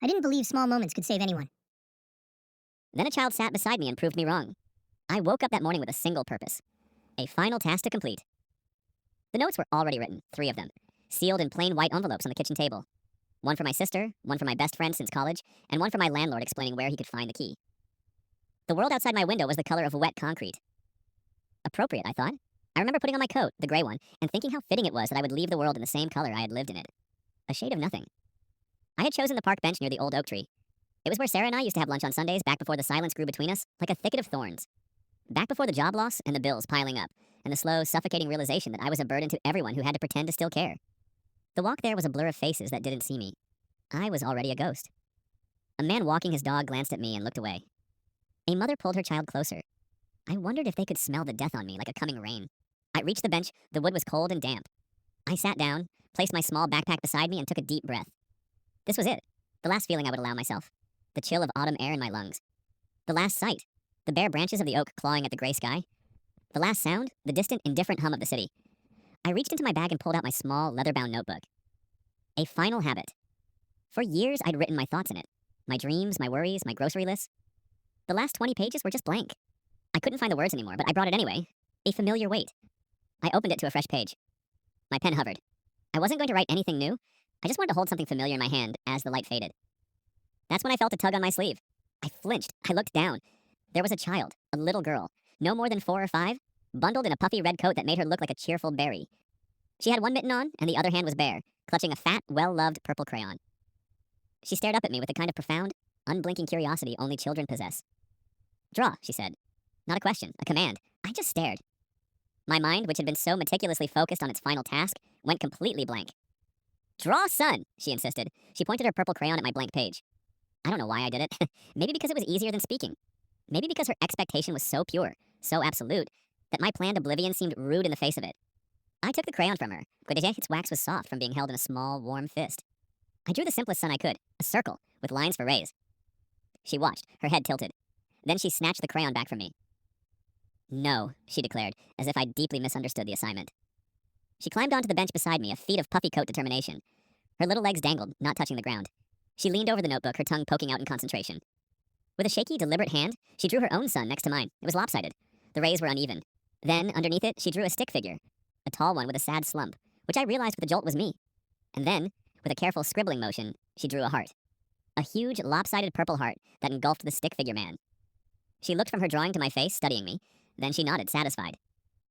I didn't believe small moments could save anyone. Then a child sat beside me and proved me wrong. I woke up that morning with a single purpose, a final task to complete. The notes were already written, 3 of them, sealed in plain white envelopes on the kitchen table. One for my sister, one for my best friend since college, and one for my landlord explaining where he could find the key. The world outside my window was the color of wet concrete. Appropriate, I thought. I remember putting on my coat, the gray one, and thinking how fitting it was that I would leave the world in the same color I had lived in it. A shade of nothing. I had chosen the park bench near the old oak tree. It was where Sarah and I used to have lunch on Sundays back before the silence grew between us, like a thicket of thorns. Back before the job loss and the bills piling up, and the slow, suffocating realization that I was a burden to everyone who had to pretend to still care. The walk there was a blur of faces that didn't see me. I was already a ghost. A man walking his dog glanced at me and looked away. A mother pulled her child closer. I wondered if they could smell the death on me like a coming rain. I reached the bench. The wood was cold and damp. I sat down, placed my small backpack beside me, and took a deep breath. This was it. The last feeling I would allow myself. The chill of autumn air in my lungs. The last sight. The bare branches of the oak clawing at the gray sky. The last sound. The distant, indifferent hum of the city. I reached into my bag and pulled out my small, leather-bound notebook. A final habit. For years, I'd written my thoughts in it. My dreams, my worries, my grocery lists. The last 20 pages were just blank. I couldn't find the words anymore, but I brought it anyway. A familiar weight. I opened it to a fresh page. My pen hovered. I wasn't going to write anything new. I just wanted to hold something familiar in my hand as the light faded. That's when I felt a tug on my sleeve. I flinched. I looked down. There was a child, a little girl, no more than 4 or 5, bundled in a puffy red coat that made her look like a cheerful berry. She had one mitten on, and the other hand was bare, clutching a fat, well-loved purple crayon. She stared up at me with the kind of profound, unblinking curiosity only children possess. Draw, she said. Not a question, a command. I just stared. My mind, which had been so meticulously focused on its final task, went completely blank. Draw, son, she insisted. She pointed her purple crayon at my blank page. I don't know why I did it. Maybe because it was easier than speaking. Maybe because her expectation was so pure, so absolute, that my planned oblivion seemed rude in the face of it. I took the crayon from her. Its wax was soft from being held in a small, warm fist. I drew the simplest sun I could, a circle, with lines for rays. She watched, her head tilted. Then she snatched the crayon back from me. No, she declared, as if I'd deeply misunderstood the assignment. She climbed onto the bench beside me, a feat of puffy coat determination. Her little legs dangled, not touching the ground. She leaned over the notebook, her tongue poking out in concentration. With a shaky, deliberate hand, she drew her own sun next to mine. It was lopsided. The rays were uneven. Then, underneath it, she drew a stick figure, a tall one with a sad slump, which I realized with a jolt was me. And then, with a careful scribbling motion, she drew a heart. A huge, lopsided purple heart that engulfed the stick figure man. She looked from her drawing to my face, studying me. Then she nodded, satisfied.